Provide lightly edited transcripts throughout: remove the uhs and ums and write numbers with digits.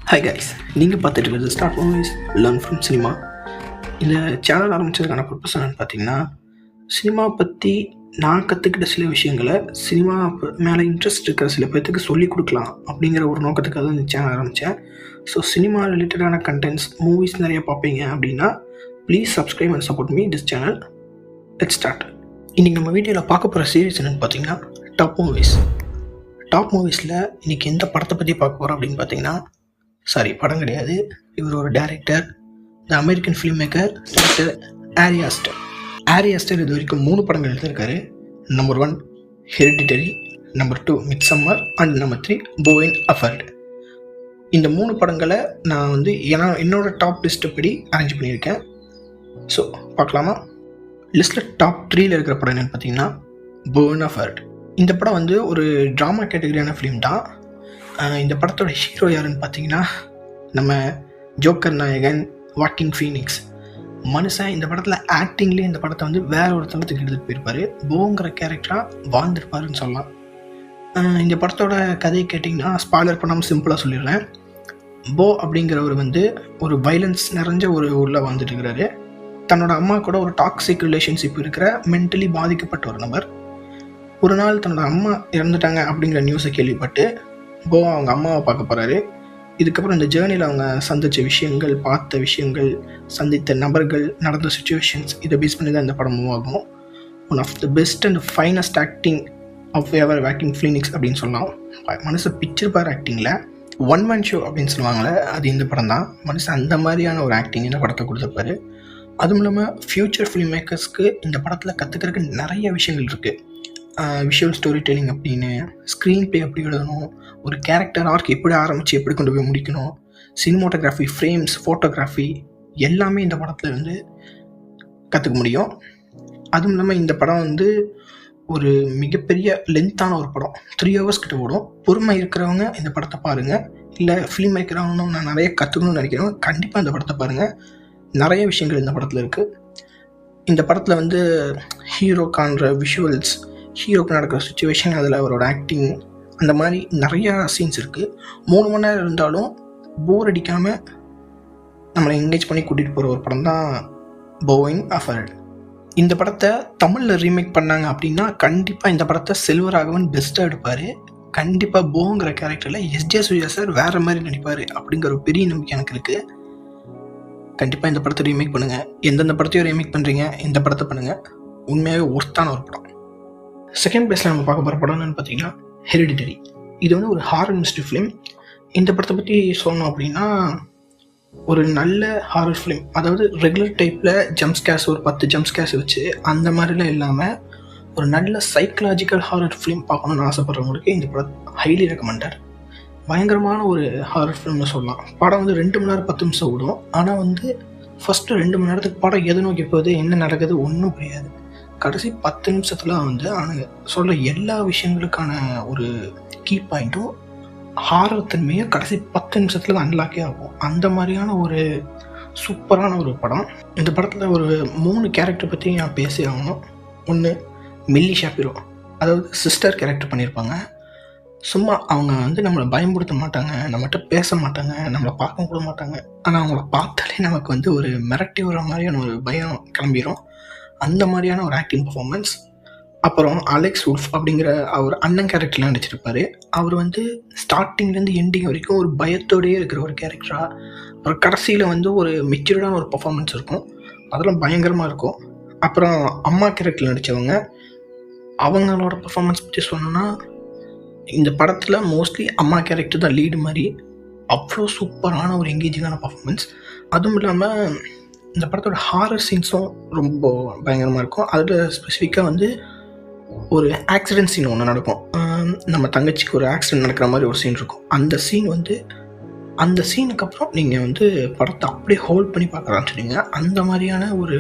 Hi guys, நீங்கள் பார்த்துட்டு இருக்கிறது start movies learn from cinema. இந்த சேனல் ஆரம்பித்ததுக்கான பர்பஸ் என்னென்னு பார்த்தீங்கன்னா, சினிமா பற்றி நான் கற்றுக்கிட்ட சில விஷயங்களை சினிமா மேலே இன்ட்ரெஸ்ட் இருக்கிற சில பேர்த்துக்கு சொல்லிக் கொடுக்கலாம் அப்படிங்கிற ஒரு நோக்கத்துக்காக தான் இந்த சேனல் ஆரம்பித்தேன். ஸோ சினிமா ரிலேட்டடான கண்டென்ட்ஸ், மூவிஸ் நிறைய பார்ப்பீங்க அப்படின்னா please subscribe and support me this channel. Let's start. இன்றைக்கி நம்ம வீடியோவில் பார்க்க போகிற சீரிஸ் என்னென்னு பார்த்தீங்கன்னா டாப் மூவிஸ். டாப் மூவிஸில் இன்றைக்கி எந்த படத்தை பற்றி பார்க்க போகிறோம் அப்படின்னு பார்த்தீங்கன்னா, படம் கிடையாது, இவர் ஒரு director, the American film maker doctor Ari Aster. Ari Aster இது வரைக்கும் 3 படங்கள் எடுத்திருக்காரு. Number 1 Hereditary, number 2 Midsommar and number 3 Beau is Afraid. இந்த 3 படங்களை நான் வந்து என்னோட டாப் லிஸ்ட்டு படி அரேஞ்ச் பண்ணியிருக்கேன். ஸோ பார்க்கலாமா? லிஸ்ட்டில் டாப் 3ல் இருக்கிற படம் என்னென்னு பார்த்தீங்கன்னா போயின் அஃபர்ட். இந்த படம் வந்து ஒரு ட்ராமா கேட்டகரியான ஃபிலிம் தான். இந்த படத்தோட ஹீரோ யாருன்னு பார்த்தீங்கன்னா நம்ம ஜோக்கர் நாயகன் வாக்கிங் ஃபீனிக்ஸ். மனுஷன் இந்த படத்தில் ஆக்டிங்லேயே இந்த படத்தை வந்து வேற ஒரு தளத்துக்கு எடுத்துகிட்டு போயிருப்பார். போங்கிற கேரக்டராக வாழ்ந்துருப்பாருன்னு சொல்லலாம். இந்த படத்தோட கதையை கேட்டிங்கன்னா ஸ்பாய்லர் பண்ணாமல் சிம்பிளாக சொல்லிடுறேன். போ அப்படிங்கிறவர் வந்து ஒரு வைலன்ஸ் நிறைஞ்ச ஒரு ஊரில் வாழ்ந்துட்டு இருக்கிறாரு. தன்னோட அம்மா கூட ஒரு டாக்ஸிக் ரிலேஷன்ஷிப் இருக்கிற மென்டலி பாதிக்கப்பட்ட ஒரு நபர். ஒரு நாள் தன்னோட அம்மா இறந்துட்டாங்க அப்படிங்கிற நியூஸை கேள்விப்பட்டு போ அவங்க அம்மாவை பார்க்க போகிறாரு. இதுக்கப்புறம் இந்த ஜேர்னியில் அவங்க சந்தித்த விஷயங்கள், பார்த்த விஷயங்கள், சந்தித்த நபர்கள், நடந்த சுச்சுவேஷன்ஸ், இதை பேஸ் பண்ணி தான் இந்த படம் மூவ் ஆகும். One of the best and finest acting of ever Joaquin Phoenix அப்படின்னு சொல்லலாம். மனுஷன் பிக்சர் ஆக்டிங்கில் ஒன் மேன் ஷோ அப்படின்னு சொல்லுவாங்களே, அது இந்த படம் தான். மனுஷன் அந்த மாதிரியான ஒரு ஆக்டிங் இந்த படத்தை கொடுத்துருப்பாரு. அதுவும் இல்லாமல் ஃப்யூச்சர் ஃபிலிம் மேக்கர்ஸ்க்கு இந்த படத்தில் கற்றுக்கிறதுக்கு நிறைய விஷயங்கள் இருக்குது. விஷுவல் ஸ்டோரி டெல்லிங் அப்படின்னு, ஸ்க்ரீன் ப்ளே எப்படி எழுதணும், ஒரு கேரக்டர் ஆர்க் எப்படி ஆரம்பித்து எப்படி கொண்டு போய் முடிக்கணும், சினிமோட்டோகிராஃபி, ஃப்ரேம்ஸ், ஃபோட்டோகிராஃபி எல்லாமே இந்த படத்தில் வந்து கற்றுக்க முடியும். அதுவும் இல்லாமல் இந்த படம் வந்து ஒரு மிகப்பெரிய லென்த்தான ஒரு படம், 3 hours கிட்ட ஓடும். பொறுமை இருக்கிறவங்க இந்த படத்தை பாருங்கள். இல்லை ஃபிலிம் மேக்கராகணும் நான் நிறைய கற்றுக்கணும்னு நினைக்கிறவங்க கண்டிப்பாக இந்த படத்தை பாருங்கள். நிறைய விஷயங்கள் இந்த படத்தில் இருக்குது. இந்த படத்தில் வந்து ஹீரோ காண்ற விஷுவல்ஸ், ஹீரோக்கு நடக்கிற சுச்சுவேஷன், அதில் அவரோட ஆக்டிங், அந்த மாதிரி நிறையா சீன்ஸ் இருக்குது. 3 மணி நேரம் இருந்தாலும் போர் அடிக்காமல் நம்மளை என்கேஜ் பண்ணி கூட்டிகிட்டு போகிற ஒரு படம் தான் போயின் அஃபர்ட். இந்த படத்தை தமிழில் ரீமேக் பண்ணாங்க அப்படின்னா கண்டிப்பாக இந்த படத்தை செல்வராகவன் பெஸ்ட்டாக எடுப்பார். கண்டிப்பாக போங்கிற கேரக்டரில் எஸ்ஜே சூர்யா சார் வேறு மாதிரி நடிப்பார் அப்படிங்கிற ஒரு பெரிய நம்பிக்கை எனக்கு இருக்குது. கண்டிப்பாக இந்த படத்தை ரீமேக் பண்ணுங்கள். எந்தெந்த படத்தையும் ரீமேக் பண்ணுறீங்க, இந்த படத்தை பண்ணுங்கள். உண்மையாகவே ஒர்த்தான ஒரு படம். செகண்ட் பிளேஸில் நம்ம பார்க்க போகிற படம் என்னென்னு பார்த்தீங்கன்னா ஹெரிடிட்டரி. இது வந்து ஒரு ஹாரர் மிஸ்ட்ரி ஃபிலிம். இந்த படத்தை பற்றி சொல்லணும் அப்படின்னா ஒரு நல்ல ஹாரர் ஃபிலிம், அதாவது ரெகுலர் டைப்பில் ஜம்ப்ஸ்கேர்ஸ் ஒரு 10 ஜம்ப்ஸ்கேர்ஸ் வச்சு அந்த மாதிரிலாம் இல்லாமல் ஒரு நல்ல சைக்கலாஜிக்கல் ஹாரர் ஃபிலிம் பார்க்கணுன்னு ஆசைப்படுறவங்களுக்கு இந்த படம் ஹைலி ரெக்கமெண்டட். பயங்கரமான ஒரு ஹாரர் ஃபிலிம்னு சொல்லலாம். படம் வந்து 2 மணி நேரம் 10 நிமிஷம் ஓடும். ஆனால் வந்து ஃபஸ்ட்டு 2 மணி நேரத்துக்கு படம் எதை நோக்கி போகுது, என்ன நடக்குது ஒன்றும் புரியாது. கடைசி 10 நிமிஷத்தில் வந்து அவங்க சொல்கிற எல்லா விஷயங்களுக்கான ஒரு கீ பாயிண்ட்டும் ஹாரர் தன்மையும் கடைசி 10 நிமிஷத்தில் தான் அன்லாக்கே ஆகும். அந்த மாதிரியான ஒரு சூப்பரான ஒரு படம். இந்த படத்தில் ஒரு 3 கேரக்டர் பற்றி நான் பேசி ஆகணும். ஒன்று மில்லி ஷாப்பிரோ, அதாவது சிஸ்டர் கேரக்டர் பண்ணியிருப்பாங்க. சும்மா அவங்க வந்து நம்மளை பயன்படுத்த மாட்டாங்க, நம்மகிட்ட பேச மாட்டாங்க, நம்மளை பார்க்க கூட மாட்டாங்க. ஆனால் அவங்கள பார்த்தாலே நமக்கு வந்து ஒரு மிரட்டி வர மாதிரியான ஒரு பயம் கிளம்பிடும். அந்த மாதிரியான ஒரு ஆக்டிங் பர்ஃபார்மன்ஸ். அப்புறம் அலெக்ஸ் உல்ஃப் அப்படிங்கிற அவர் அண்ணன் கேரக்டர்லாம் நடிச்சிருப்பார். அவர் வந்து ஸ்டார்டிங்லேருந்து எண்டிங் வரைக்கும் ஒரு பயத்தோடையே இருக்கிற ஒரு கேரக்டராக, அப்புறம் கடைசியில் வந்து ஒரு மெச்சூர்டான ஒரு பர்ஃபார்மன்ஸ் இருக்கும். அதெல்லாம் பயங்கரமாக இருக்கும். அப்புறம் அம்மா கேரக்டரில் நடித்தவங்க, அவங்களோட பர்ஃபார்மன்ஸ் பற்றி சொல்லணுன்னா இந்த படத்தில் மோஸ்ட்லி அம்மா கேரக்டர் தான் லீடு மாதிரி. அவ்வளோ சூப்பரான ஒரு எங்கேஜிங்கான பர்ஃபார்மன்ஸ். அதுவும் இல்லாமல் இந்த படத்தோட ஹாரர் சீன்ஸும் ரொம்ப பயங்கரமாக இருக்கும். அதில் ஸ்பெசிஃபிக்காக வந்து ஒரு ஆக்சிடென்ட் சீன் ஒன்று நடக்கும். நம்ம தங்கச்சிக்கு ஒரு ஆக்சிடென்ட் நடக்கிற மாதிரி ஒரு சீன் இருக்கும். அந்த சீன் வந்து அந்த சீனுக்கு அப்புறம் நீங்கள் வந்து படத்தை அப்படியே ஹோல்ட் பண்ணி பார்க்க ஆரம்பிச்சிடுங்க. அந்த மாதிரியான ஒரு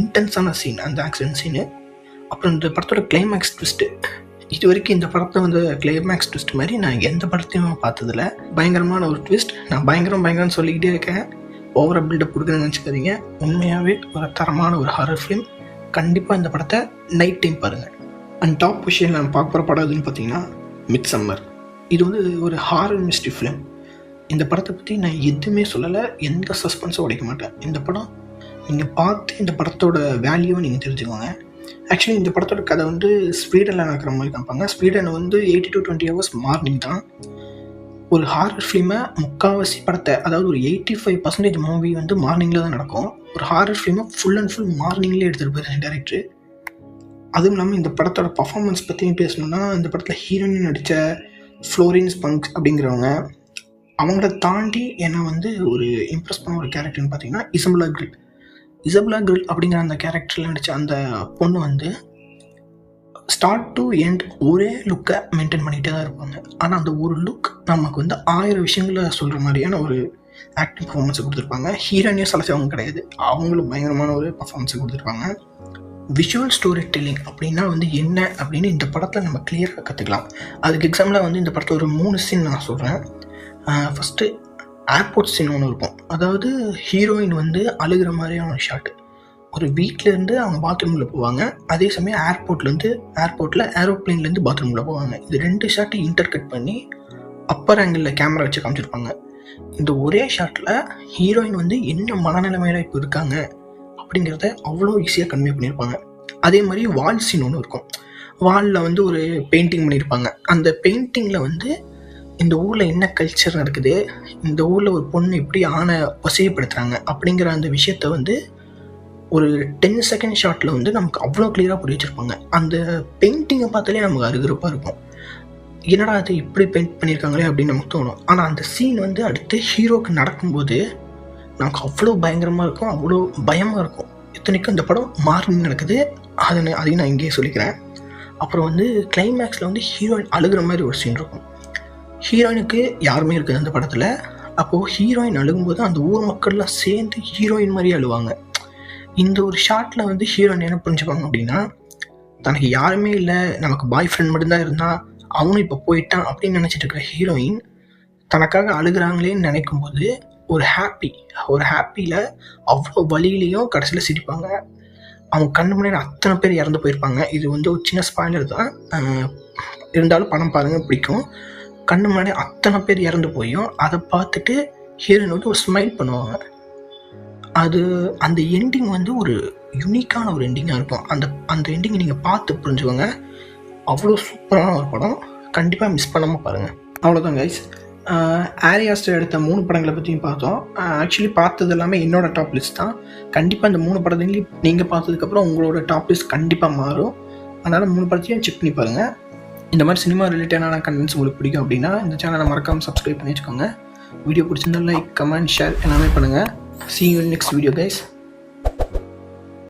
இன்டென்ஸான சீன் அந்த ஆக்சிடென்ட் சீனு. அப்புறம் இந்த படத்தோட கிளைமேக்ஸ் ட்விஸ்ட்டு, இது வரைக்கும் இந்த படத்தை வந்து கிளைமேக்ஸ் ட்விஸ்ட் மாதிரி நான் எந்த படத்தையும் பார்த்ததில்ல. பயங்கரமான ஒரு ட்விஸ்ட். நான் பயங்கரம்னு சொல்லிக்கிட்டே இருக்கேன். ஓவராக பில்டப் கொடுக்குறேன்னு நினச்சிக்காதீங்க. உண்மையாகவே ஒரு தரமான ஒரு ஹாரர் ஃபிலிம். கண்டிப்பாக இந்த படத்தை நைட் டைம் பாருங்கள். அண்ட் டாப் விஷயம் நான் பார்க்க போகிற படம் எதுன்னு பார்த்தீங்கன்னா மிட்சம்மர். இது வந்து ஒரு ஹாரர் மிஸ்ட்ரி ஃபிலிம். இந்த படத்தை பற்றி நான் எதுவுமே சொல்லலை, எந்த சஸ்பென்ஸும் உடைக்க மாட்டேன். இந்த படம் நீங்கள் பார்த்து இந்த படத்தோட வேல்யூவை நீங்கள் தெரிஞ்சுக்கோங்க. ஆக்சுவலி இந்த படத்தோட கதை வந்து ஸ்வீடனில் நடக்கிற மாதிரி காமிப்பாங்க. ஸ்வீடன் வந்து 80 to 20 hours மார்னிங் தான். ஒரு ஹாரர் ஃபிலிமை முக்கால்வாசி படத்தை, அதாவது ஒரு 85% மூவி வந்து மார்னிங்கில் தான் நடக்கும். ஒரு ஹாரர் ஃபிலிமை ஃபுல் அண்ட் ஃபுல் மார்னிங்லேயே எடுத்துகிட்டு போயிருக்காங்க டேரக்டர். அதுவும் இல்லாமல் இந்த படத்தோட பர்ஃபார்மன்ஸ் பற்றியும் பேசணுன்னா, இந்த படத்தில் ஹீரோயின் நடித்த ஃப்ளோரின்ஸ் பங்க் அப்படிங்கிறவங்க, அவங்கள தாண்டி என்னை வந்து ஒரு இம்ப்ரெஸ் பண்ண ஒரு கேரக்டர்னு பார்த்தீங்கன்னா இசபெல்லா கிரில் அப்படிங்கிற அந்த கேரக்டரில் நடித்த அந்த பொண்ணு வந்து ஸ்டார்ட் டு எண்ட் ஒரே லுக்கை மெயின்டைன் பண்ணிகிட்டே தான் இருப்பாங்க. ஆனால் அந்த ஒரு லுக் நமக்கு வந்து 1000 விஷயங்களை சொல்கிற மாதிரியான ஒரு ஆக்டிங் பர்ஃபார்மன்ஸை கொடுத்துருப்பாங்க. ஹீரோயினையும் சலைச்சவங்க கிடையாது, அவங்களும் பயங்கரமான ஒரு பர்ஃபார்மன்ஸை கொடுத்துருப்பாங்க. விஷுவல் ஸ்டோரி டெல்லிங் அப்படின்னா வந்து என்ன அப்படின்னு இந்த படத்தில் நம்ம கிளியராக கற்றுக்கலாம். அதுக்கு எக்ஸாம்பிளாக வந்து இந்த படத்தில் ஒரு 3 சீன் நான் சொல்கிறேன். ஃபஸ்ட்டு ஏர்போர்ட் சீன் ஒன்று இருக்கும். அதாவது ஹீரோயின் வந்து அழுகிற மாதிரியான ஒரு ஷாட்டு. ஒரு வீட்டிலேருந்து அவங்க பாத்ரூமில் போவாங்க, அதே சமயம் ஏர்போர்ட்டில் ஏரோப்ளைன்லேருந்து பாத்ரூமில் போவாங்க. இது 2 ஷாட்டு இன்டர்கட் பண்ணி அப்பர் ஆங்கிளில் கேமரா வச்சு காமிச்சிருப்பாங்க. இந்த ஒரே ஷாட்டில் ஹீரோயின் வந்து என்ன மனநிலைமையில் இப்போ இருக்காங்க அப்படிங்கிறத அவ்வளோ ஈஸியாக கன்வே பண்ணியிருப்பாங்க. அதே மாதிரி வால் சீன் ஒன்று இருக்கும். வாலில் வந்து ஒரு பெயிண்டிங் பண்ணியிருப்பாங்க. அந்த பெயிண்டிங்கில் வந்து இந்த ஊரில் என்ன கல்ச்சர் நடக்குது, இந்த ஊரில் ஒரு பொண்ணு எப்படி ஆணை வசதிப்படுத்துகிறாங்க அப்படிங்கிற அந்த விஷயத்த வந்து ஒரு 10 செகண்ட் ஷாட்டில் வந்து நமக்கு அவ்வளோ கிளியராக புரிய வச்சுருப்பாங்க. அந்த பெயிண்டிங்கை பார்த்தாலே நமக்கு அருகிறப்பாக இருக்கும். என்னடா அது இப்படி பெயிண்ட் பண்ணியிருக்காங்களே அப்படின்னு நமக்கு தோணும். ஆனால் அந்த சீன் வந்து அடுத்து ஹீரோக்கு நடக்கும்போது நமக்கு அவ்வளோ பயங்கரமாக இருக்கும், அவ்வளோ பயமாக இருக்கும். இத்தனைக்கும் இந்த படம் மார்னிங் நடக்குது, அதையும் நான் இங்கேயே சொல்லிக்கிறேன். அப்புறம் வந்து கிளைமேக்ஸில் வந்து ஹீரோயின் அழுகிற மாதிரி ஒரு சீன் இருக்கும். ஹீரோயினுக்கு யாருமே இருக்குது அந்த படத்தில். அப்போது ஹீரோயின் அழுகும்போது அந்த ஊர் மக்கள்லாம் சேர்ந்து ஹீரோயின் மாதிரி அழுவாங்க. இந்த ஒரு ஷாட்டில் வந்து ஹீரோயின் என்ன புரிஞ்சுப்பாங்க அப்படின்னா, தனக்கு யாருமே இல்லை, நமக்கு பாய் ஃப்ரெண்ட் மட்டும்தான் இருந்தால், அவனும் இப்போ போயிட்டான் அப்படின்னு நினச்சிட்டு இருக்கிற ஹீரோயின் தனக்காக அழுகிறாங்களேன்னு நினைக்கும்போது ஒரு ஹாப்பியில் அவ்வளோ வலியிலையும் கடைசியில் சிரிப்பாங்க. அவங்க கண்ணு முன்னாடி அத்தனை பேர் இறந்து போயிருப்பாங்க. இது வந்து ஒரு சின்ன ஸ்பாய்லர் தான், இருந்தாலும் படம் பாருங்கள், பிடிக்கும். கண்ணு முன்னாடி அத்தனை பேர் இறந்து போயும் அதை பார்த்துட்டு ஹீரோயின் வந்து ஒரு ஸ்மைல் பண்ணுவாங்க. அந்த எண்டிங் வந்து ஒரு யூனிக்கான ஒரு எண்டிங்காக இருக்கும். அந்த எண்டிங்கை நீங்கள் பார்த்து புரிஞ்சுக்கோங்க. அவ்வளோ சூப்பரான ஒரு படம், கண்டிப்பாக மிஸ் பண்ணாமல் பாருங்கள். அவ்வளோதான் கைஸ். ஆரி ஆஸ்டர் எடுத்த 3 படங்களை பற்றியும் பார்த்தோம். ஆக்சுவலி பார்த்தது எல்லாமே என்னோட டாப் லிஸ்ட் தான். கண்டிப்பாக இந்த 3 படத்தையும் நீங்கள் பார்த்ததுக்கப்புறம் உங்களோட டாப் லிஸ்ட் கண்டிப்பாக மாறும். அதனால் 3 படத்தையும் செக் பண்ணி பாருங்கள். இந்த மாதிரி சினிமா ரிலேட்டடான கண்டென்ட்ஸ் உங்களுக்கு பிடிக்கும் அப்படின்னா இந்த சேனலை மறக்காமல் சப்ஸ்கிரைப் பண்ணி வச்சுக்கோங்க. வீடியோ பிடிச்சிருந்தா லைக், கமெண்ட், ஷேர் எல்லாமே பண்ணுங்கள். See you in next video guys.